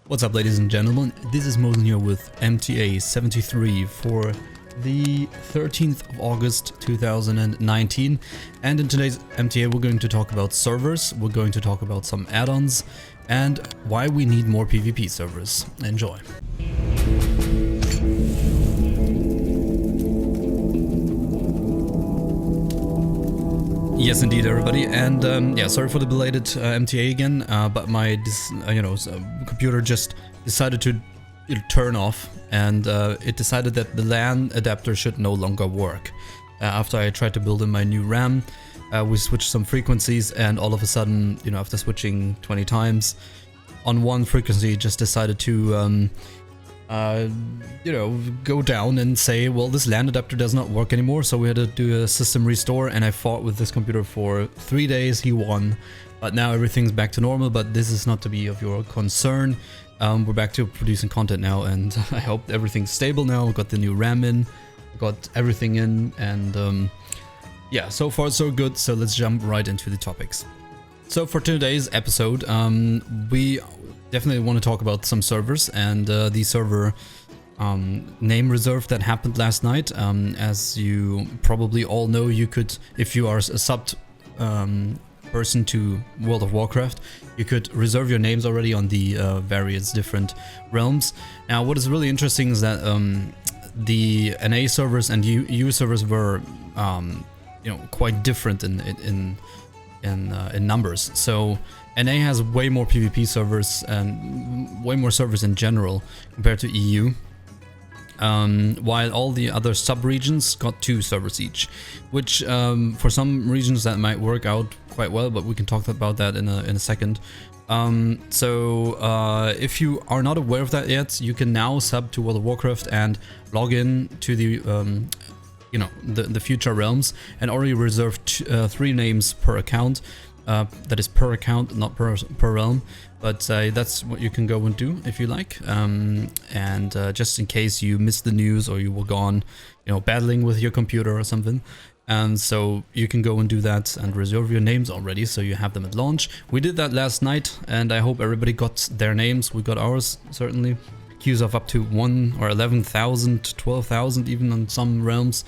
What's up, ladies and gentlemen? This is Mowsen here with MTA 73 for the 13th of August 2019, and in today's MTA we're going to talk about servers, we're going to talk about some add-ons, and why we need more PvP servers. Enjoy! Yes, indeed, everybody, and yeah, sorry for the belated MTA again, but my computer just decided to turn off, and it decided that the LAN adapter should no longer work. After I tried to build in my new RAM, we switched some frequencies, and all of a sudden, after switching 20 times, on one frequency it just decided to go down and say, well, this LAN adapter does not work anymore, so we had to do a system restore, and I fought with this computer for 3 days. He won, but now everything's back to normal, but this is not to be of your concern. We're back to producing content now, and I hope everything's stable now. We've got the new RAM in, got everything in, and yeah, so far so good, so let's jump right into the topics. So for today's episode, we definitely want to talk about some servers and the server name reserve that happened last night. As you probably all know, you could, if you are a subbed person to World of Warcraft, you could reserve your names already on the various different realms. Now, what is really interesting is that the NA servers and EU servers were quite different in numbers. So NA has way more PvP servers and way more servers in general compared to EU, while all the other sub-regions got 2 servers each, which for some regions that might work out quite well, but we can talk about that in a second. If you are not aware of that yet, you can now sub to World of Warcraft and log in to the the future realms and already reserve 3 names per account. That is per account, not per realm, but that's what you can go and do if you like. And just in case you missed the news or you were gone, battling with your computer or something, and so you can go and do that and reserve your names already, so you have them at launch. We did that last night, and I hope everybody got their names. We got ours, certainly. Queues of up to 1 or 11,000, 12,000 even on some realms.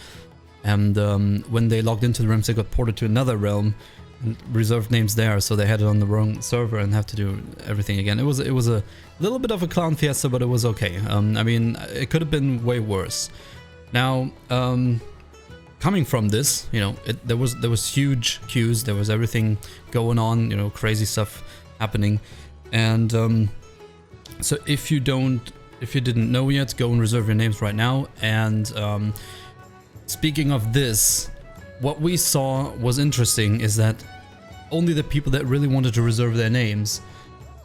And when they logged into the realms, they got ported to another realm and reserved names there, so they had it on the wrong server and have to do everything again. It was a little bit of a clown fiesta, but it was okay. I mean, it could have been way worse. Now, coming from this, there was huge queues. There was everything going on, crazy stuff happening, and so if you didn't know yet, go and reserve your names right now. And speaking of this, what we saw was interesting is that only the people that really wanted to reserve their names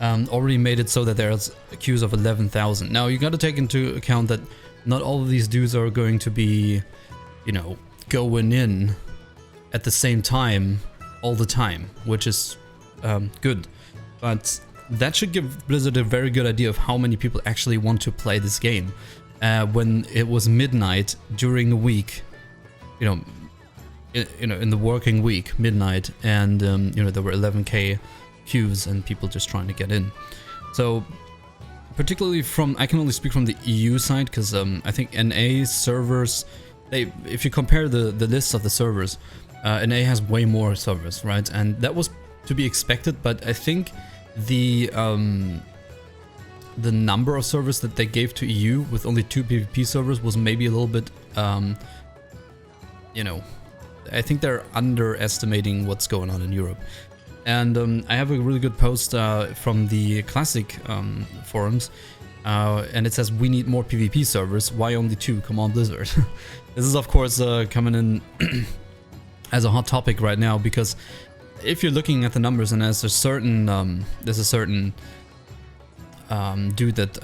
already made it so that there's queues of 11,000. Now, you got to take into account that not all of these dudes are going to be, going in at the same time all the time, which is good. But that should give Blizzard a very good idea of how many people actually want to play this game. When it was midnight during the week, in the working week, midnight, and there were 11k queues and people just trying to get in. So particularly I can only speak from the EU side, because I think NA servers, if you compare the lists of the servers, NA has way more servers, right? And that was to be expected, but I think the number of servers that they gave to EU with only 2 PvP servers was maybe a little bit I think they're underestimating what's going on in Europe. And I have a really good post from the classic forums, and it says, we need more PvP servers. Why only 2? Come on, Blizzard. This is of course coming in as a hot topic right now, because if you're looking at the numbers, and there's a certain dude that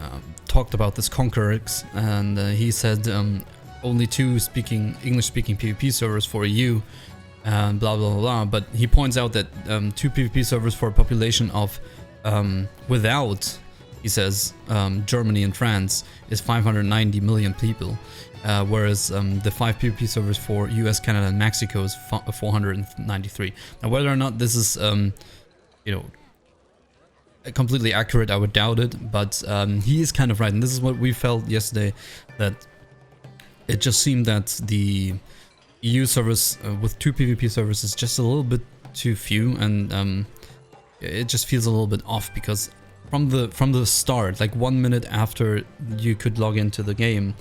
talked about this Conquerix, and he said only 2 English-speaking PvP servers for EU, and blah blah blah. But he points out that 2 PvP servers for a population of without, he says, Germany and France is 590 million people, whereas the 5 PvP servers for US, Canada, and Mexico is 493. Now, whether or not this is completely accurate, I would doubt it, but he is kind of right, and this is what we felt yesterday, that it just seemed that the EU servers with 2 PvP servers is just a little bit too few, and it just feels a little bit off, because from the start, like 1 minute after you could log into the game,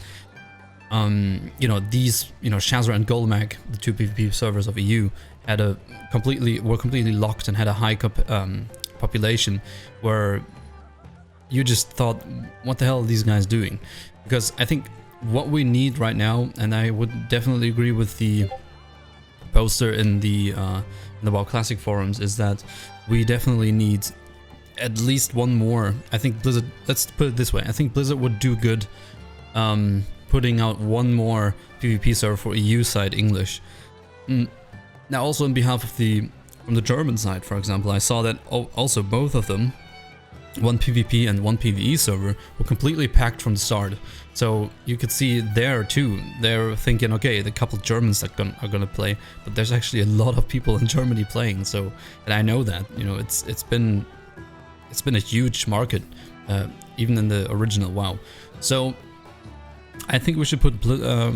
you know, these, you know, Shazra and Golmak, the 2 PvP servers of EU, had were completely locked and had a high population, where you just thought, what the hell are these guys doing? Because I think what we need right now, and I would definitely agree with the poster in the WoW Classic forums, is that we definitely need at least one more. I think Blizzard, let's put it this way, I think Blizzard would do good putting out one more PvP server for EU side English. Now also on behalf of from the German side, for example, I saw that also both of them, one PvP and one PvE server, were completely packed from the start. So you could see there too, they're thinking, okay, the couple Germans that are gonna play, but there's actually a lot of people in Germany playing. So, and I know that, you know, it's been a huge market, even in the original WoW. So I think we should put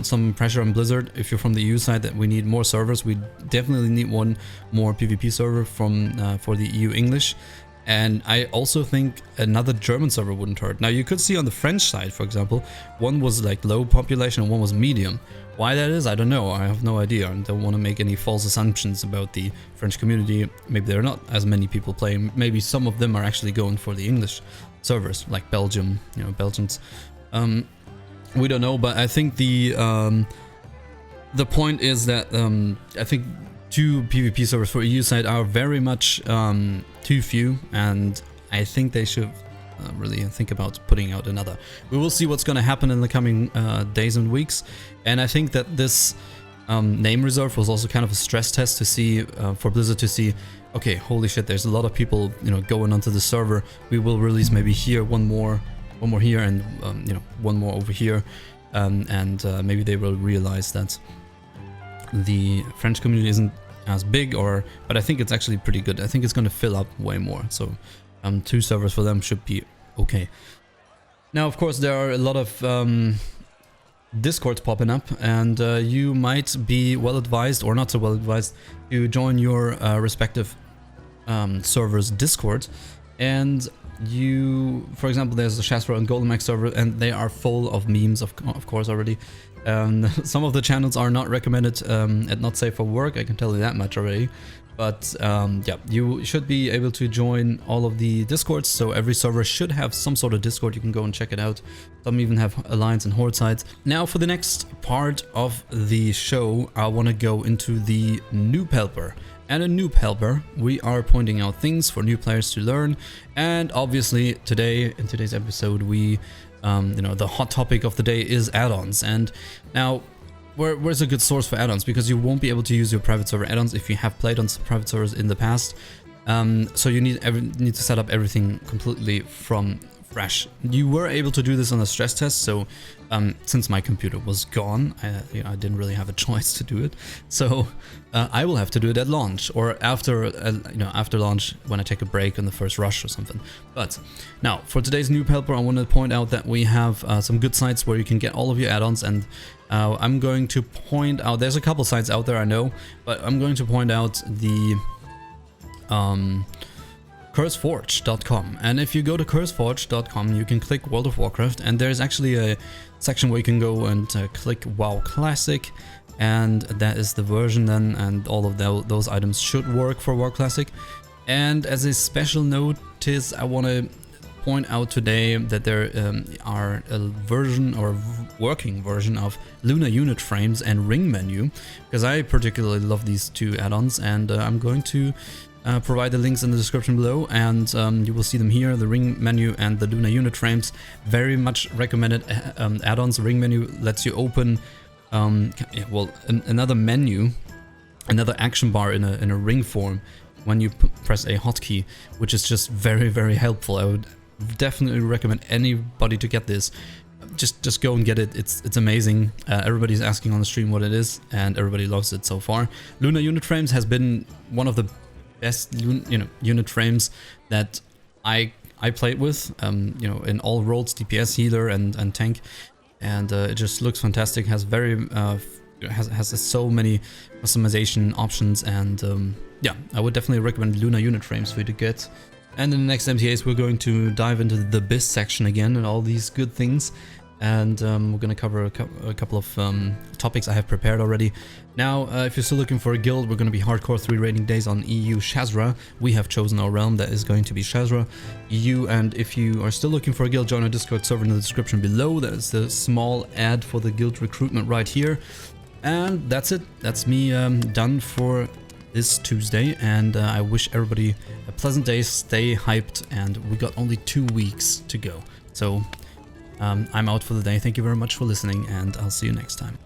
some pressure on Blizzard, if you're from the EU side, that we need more servers. We definitely need one more PvP server for the EU English. And I also think another German server wouldn't hurt. Now you could see on the French side, for example, one was like low population and one was medium. Why that is, I don't know. I have no idea, and don't want to make any false assumptions about the French community. Maybe there are not as many people playing. Maybe some of them are actually going for the English servers, like Belgium, you know, Belgians. We don't know, but I think the point is that I think 2 PvP servers for EU side are very much too few, and I think they should really think about putting out another. We will see what's going to happen in the coming days and weeks, and I think that this name reserve was also kind of a stress test to see for Blizzard to see, okay, holy shit, there's a lot of people, you know, going onto the server. We will release maybe here one more here, and you know, one more over here, and maybe they will realize that the French community isn't as big, but I think it's actually pretty good. I think it's going to fill up way more, so 2 servers for them should be okay. Now, of course, there are a lot of Discords popping up, and you might be well advised, or not so well advised, to join your respective server's Discord. And you, for example, there's the Shastra and Golden Max server, and they are full of memes, of course, already. Some of the channels are not recommended and not safe for work, I can tell you that much already. But yeah, you should be able to join all of the Discords, so every server should have some sort of Discord. You can go and check it out. Some even have Alliance and Horde sites. Now for the next part of the show, I want to go into the Noob Helper. And a Noob Helper, we are pointing out things for new players to learn, and obviously today, in today's episode, we, you know, the hot topic of the day is add-ons. And now, where's a good source for add-ons? Because you won't be able to use your private server add-ons if you have played on some private servers in the past. So you need to set up everything completely from fresh. You were able to do this on a stress test, so since my computer was gone, I didn't really have a choice to do it. So I will have to do it at launch, or after after launch, when I take a break on the first rush or something. But now for today's Noob Helper, I want to point out that we have some good sites where you can get all of your add-ons, and I'm going to point out, there's a couple sites out there, I know, but I'm going to point out the curseforge.com. And if you go to curseforge.com, you can click World of Warcraft, and there's actually a section where you can go and click WoW Classic, and that is the version then, and all of those items should work for WoW Classic. And as a special notice, I want to point out today that there are a version, or working version, of Lunar Unit Frames and Ring Menu, because I particularly love these 2 add-ons, and I'm going to provide the links in the description below, and you will see them here, the Ring Menu and the Lunar Unit Frames. Very much recommended add-ons. Ring Menu lets you open another menu, another action bar in a ring form when you press a hotkey, which is just very, very helpful. I would definitely recommend anybody to get this. Just go and get it. It's amazing. Everybody's asking on the stream what it is, and everybody loves it so far. Lunar Unit Frames has been one of the best unit frames that I played with, you know, in all roles, DPS, healer, and tank, and it just looks fantastic. Has very has so many customization options, and yeah, I would definitely recommend Lunar unit frames for you to get. And in the next MTAs, we're going to dive into the biz section again and all these good things. And we're going to cover a couple of topics I have prepared already. Now, if you're still looking for a guild, we're going to be hardcore 3 raiding days on EU Shazra. We have chosen our realm, that is going to be Shazra EU. And if you are still looking for a guild, join our Discord server in the description below. That is the small ad for the guild recruitment right here. And that's it. That's me done for this Tuesday. And I wish everybody a pleasant day, stay hyped, and we got only 2 weeks to go. So I'm out for the day. Thank you very much for listening, and I'll see you next time.